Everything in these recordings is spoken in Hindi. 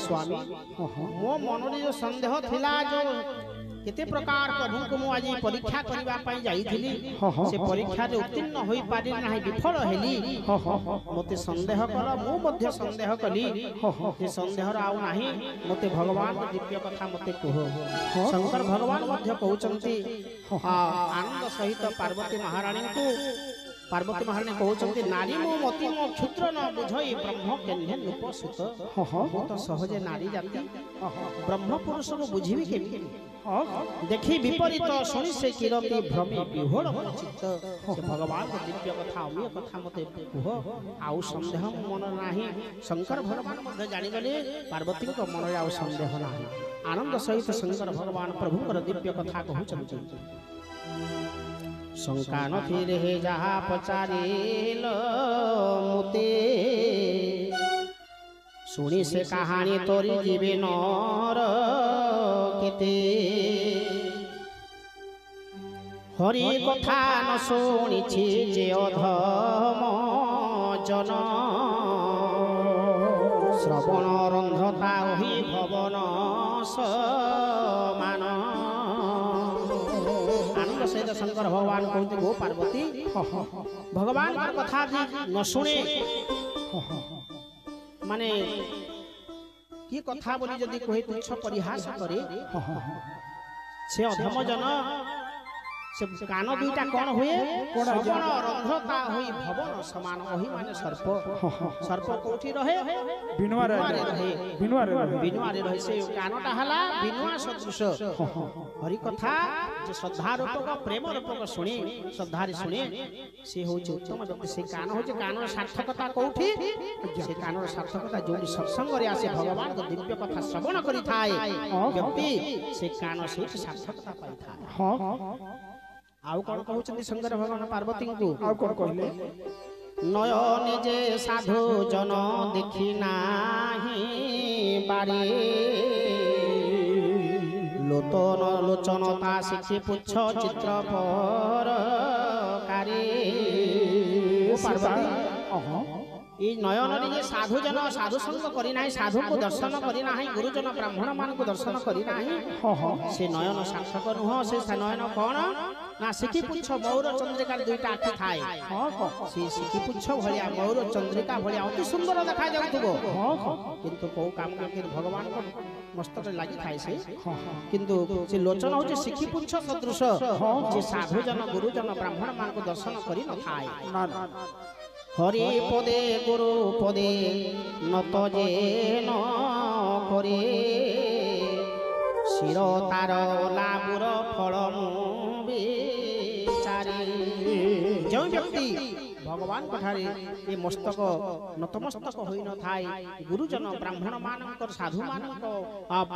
स्वामी मो मन जो संदेह थिला जो केते प्रकार प्रभु को मु आज परीक्षा करबा पई जाईथिली से परीक्षा रे उत्तीर्ण होई पारि नाही विफल हेली मते संदेह कर मु मध्ये संदेह कली से संदेह आउ नाही मते भगवान दिव्य कथा मते कहो शंकर भगवान मध्ये कहउचंती आनंद सहित पार्वती महारानी को पार्वती महारानी कहउचंती नारी मो मति मो क्षुद्र न बुझई ब्रह्म केन्हे नुपसुत तो सहजे नारी जाति ब्रह्म पुरुष को बुझिबी केमी देखी विपरीत शुणी से किरती भ्रमी विहोर चित्त से भगवान को दिव्य कथा अमीय कथा मते कह आउ संदेह मन नाही शंकर भगवान मते जानि गले पार्वती को मन रे आउ संदेह नाही आनंद सहित शंकर भगवान प्रभु को दिव्य कथा कहउचंती शंका नथी रे जहा पचारिल मुते शुणी से कहानी तोरी जीवे नर केते हरि कथा न शुणी जे अधम जन श्रवण रंधता ही भवन समान आनंद सहित शंकर भगवान कहते गो पार्वती भगवान कथा न शुणे माने की कथा बोली जदि कहे तुच्छ परिहास करे से अधम जन से कान दुईटा कौन हुए श्रवण रंध्रता होई भवन समान ओही माने सर्प सर्प कोठी रहे बिनुआ रे रहे से कानटा हला बिनुआ सदृश हरि कथा जे श्रद्धा रूपक प्रेम रूपक सुने श्रद्धा रे सुने से होचे उत्तम व्यक्ति से कान होचे कान सार्थकता कोठी से कान सार्थकता जोडी सत्संग रे आसे भगवान को दिव्य कथा श्रवण करि थाए व्यक्ति से कान से सार्थकता पाई थाए हां आउ कोन कहउछन्ती शंकर भगवान पार्वती को आउ कोन कहले नयन जे साधु जन देखि नाही बारे लोतन लोचनता शिखि पुच्छ चित्र पर कारे पार्वती ई नयन रे साधु जन साधु संग करि नाही साधु को दर्शन करि नाही गुरुजन ब्राह्मण मान को दर्शन करि नाही से नयन सार्थक नुह से नयन कोन ना सिखि पुच्छ मयूर चंद्रिका दुईटा आखि थाए से सिखि पुच्छ भलिया मयूर चंद्रिका भलिया अति सुंदर देखा जाउथबो किंतु को काम के भगवान को मस्तक लागि थाए से किंतु से लोचन होचे सिखि पुच्छ सदृश जे साधु जन गुरुजन ब्राह्मण मान को दर्शन करि न थाए हरि पदे गुरु पदे नत जे न करे शिर तार लाबुर फल बेचारी जो व्यक्ति भगवान कथारे ये मस्तक नतमस्तक होई न थाए गुरुजन ब्राह्मण मानक साधु मानक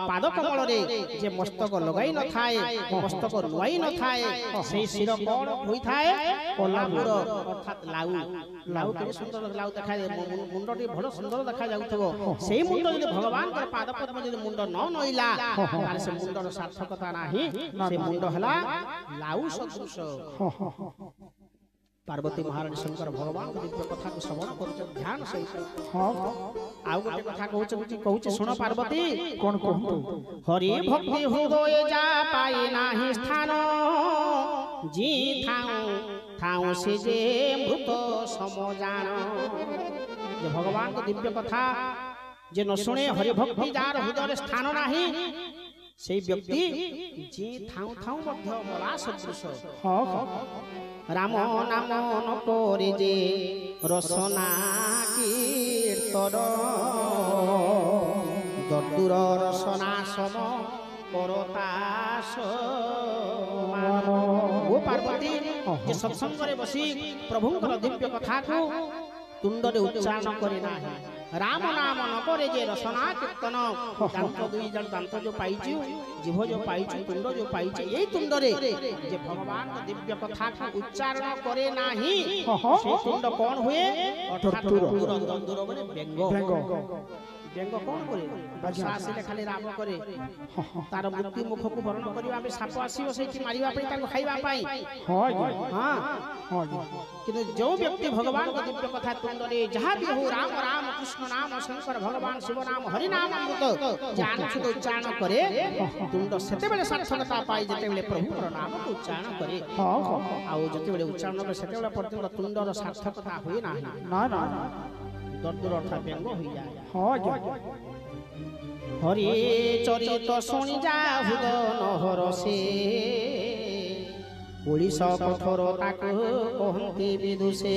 पाद कमल रे जे मस्तक लगाई न थाए मस्तक रुआई न थाए से शिर कोन होई थाए कोलाबुर अर्थात लाउ लाउ के सुंदर लाउ देखा मुंडटी बड़ सुंदर देखा जाउथबो सेही मुंड जे भगवान कर पाद पद्म जे मुंड न नइला तार से मुंडर सार्थकता नाही से मुंड हला लाउ सदृश पार्वती महारानी शंकर भगवान दिव्य कथा को श्रवण कर ध्यान सहित आउ गोटे कथा कहउछ सुन पार्वती कोन कहू हरि भक्ति हृदय जा पाए नाही स्थान जी थाउ से जे मृत समजान जे भगवान को दिव्य कथा जे न सुने हरि भक्ति जार हृदय स्थान नाही से व्यक्ति जी थाउ थाउ मध्य मरा सदृश राम नाम न करे जे रसना कीर्तन ददुर रसना सम करतास वो पार्वती जे सत्संग रे बसी प्रभुंकर दिव्य कथा को तुंड रे उच्चारण करे नाही राम नाम न करे जे रसना कीर्तन दांत दुई जन दांत जो पाइछु जिभ जो पाइछु तुंड जो पाइछु एई तुंड रे जे भगवान को दिव्य कथा को उच्चारण करे नाही से तुंड कोन हुए अर्थात दूर दूर माने बेंग ବ୍ୟଙ୍ଗ କଣ କରେ ବର୍ଷା ଆସିଲେ ଖାଲି ରାଗ କରେ ତାର ମୃତ୍ୟୁ ମୁଖକୁ ବରଣ କରିବା ପାଇଁ ସାପ ଆସିବ ସେଇଠି ମାରିବା ପାଇଁ ତାକୁ ଖାଇବା ପାଇଁ କିନ୍ତୁ ଯେଉଁ ବ୍ୟକ୍ତି ଭଗବାନଙ୍କ ଦିବ୍ୟ କଥା ତୁଣ୍ଡରେ ଯାହା ବି ହଉ ରାମ ରାମ କୃଷ୍ଣ ନାମ ଶଙ୍କର ଭଗବାନ ଶିବ ନାମ ହରି ନାମ ଅମୃତ ଜାଣୁଛୁତ ଉଚ୍ଚାରଣ କରେ ତୁଣ୍ଡ ସେତେବେଳେ ସାର୍ଥକତା ପାଇ ଯେତେବେଳେ ପ୍ରଭୁଙ୍କର ନାମକୁ ଉଚ୍ଚାରଣ କରେ ଆଉ ଯେତେବେଳେ ଉଚ୍ଚାରଣ କରେ ସେତେବେଳେ ପର୍ଯ୍ୟନ୍ତ ତୁଣ୍ଡର ସାର୍ଥକତା ହୁଏ ନାହିଁ ଦର୍ଦୁର ଅର୍ଥାତ୍ ବ୍ୟଙ୍ଗ ହୋଇଯାଏ ହରି ଚରିତ ଶୁଣି ଯା ହୃଦନ ହରସେ ଓଡ଼ିଶ ପଥର ତାକୁ କହନ୍ତି ବିଦୁଷେ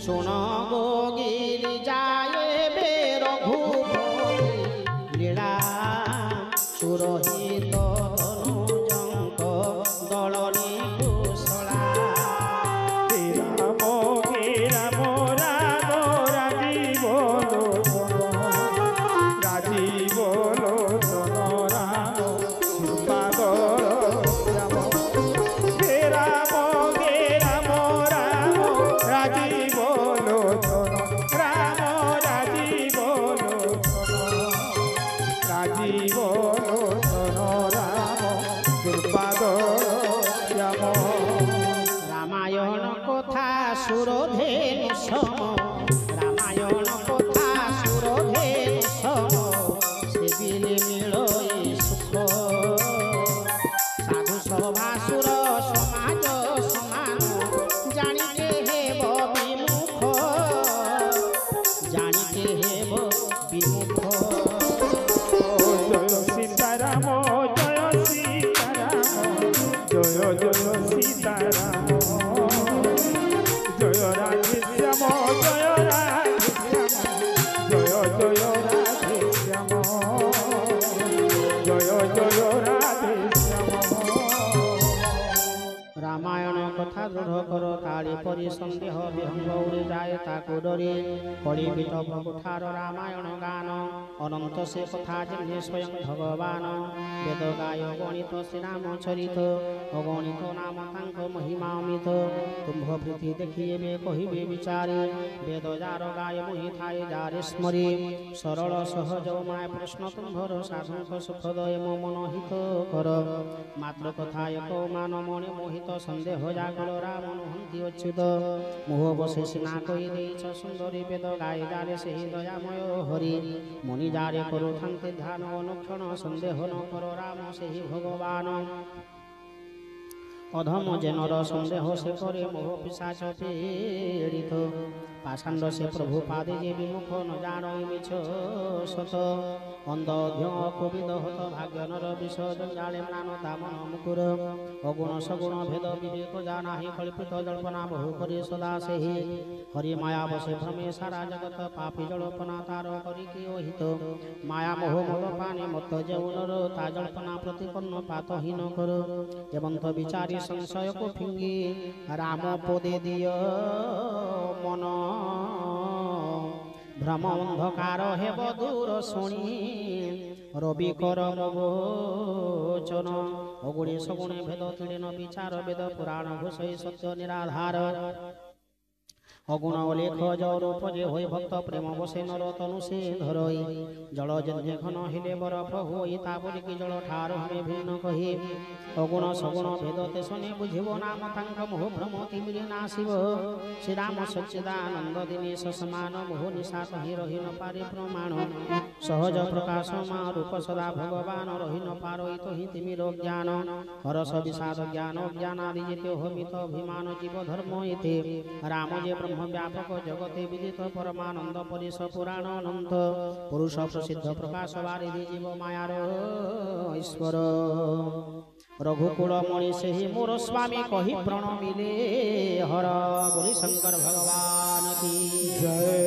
ଶୁଣ ଗୋଗିରି ଯାଏ ବେ ରଘୁପତି ଲୀଳା ସୁରହିତ ଧନୁଜଙ୍କ ଦଳନି କୁଶଳା रामायण कथा सुरधेनु सम रामायण कथा सुरधेनु सम सेबिले मिलोई सुख साधु सभासुर समाज समान जानिके हेब विमुख जानिके हेब विमुख जय सीताराम जय सीताराम जय राधे श्याम जय राधे श्याम जय राधे श्याम जय राधे श्याम रामायण कथा दृढ़ कर काली परि संदेह विहंग उड़ी जाए ताकू डरे कड़ी बिटप कुठार रामायण गान अनंत से कथा जिन्हे स्वयं भगवान वेद गाय गणित श्रीराम चरित अगणित नाम तांक महिमा अमित तुम्भ प्रीति देखिए बे कहिबे विचारे वेद जार गाय मोहि थाए जारे स्मरे सरल सहज माय प्रश्न तुम्भर साधुक सुखदय मो मन हित कर मात्र कथा एक मान मणि मोहित संदेह जागल राम नुहंती अच्युत मोह बसे सिना कहि देइछ सुंदरी वेद गाय जारे सेहि दयामय हरि मुनि जारे करो थांते ध्यान अनुक्षण संदेह न करो राम सेहि भगवान अधम जनर संदेह से करे मोह पिशाच पीड़ित पाषांड से प्रभु पादे जे विमुख न जानो मिछ सत अंध कविद हत भाग्य नर विष जंजाले म्लान दामन मुकुर अगुण सगुण भेद विवेक जाना ही कल्पित जल्पना बहु करे सदा से हरि माया बसे भ्रमे सारा जगत पापी जल्पना तार करी कि हित माया मोह मद पानी मत जौनर ता जल्पना प्रतिपन्न पातहीन कर एवं तो विचारी संशय को फिंगी राम पदे दिय मन भ्रम अंधकार हेब दूर शुणी रवि कर मोचन अगुणे सगुणे भेद तिड़ेन विचार वेद पुराण घोषय सत्य निराधार अगुण लेख जरूप जे होई भक्त प्रेम बसे नर तनु से धरई जल जन्य घन हिले बरफ होई ताबुल की जल ठार हमें भिन्न कही अगुण सगुण भेद ते सुने बुझिबो नाम तांक मोह भ्रम तिमिरे नाशिब श्री राम सच्चिदानंद दिनेश समान मोह निशा कहि रहि न पारे प्रमाण सहज प्रकाश मा रूप सदा भगवान रहि न पारोई तो हि तिमिर ज्ञान हरस विषाद ज्ञान ज्ञानादि जेते होमित अभिमान जीव धर्म इते राम जे ब्रह्म व्यापक जगते विदित परमानंद परिस पुराण अनंत पुरुष प्रसिद्ध प्रकाश वारिधि जीव मायार ईश्वर रघुकुल मणि से ही मोर स्वामी कही प्रणमिले हर बोली शंकर भगवान की जय।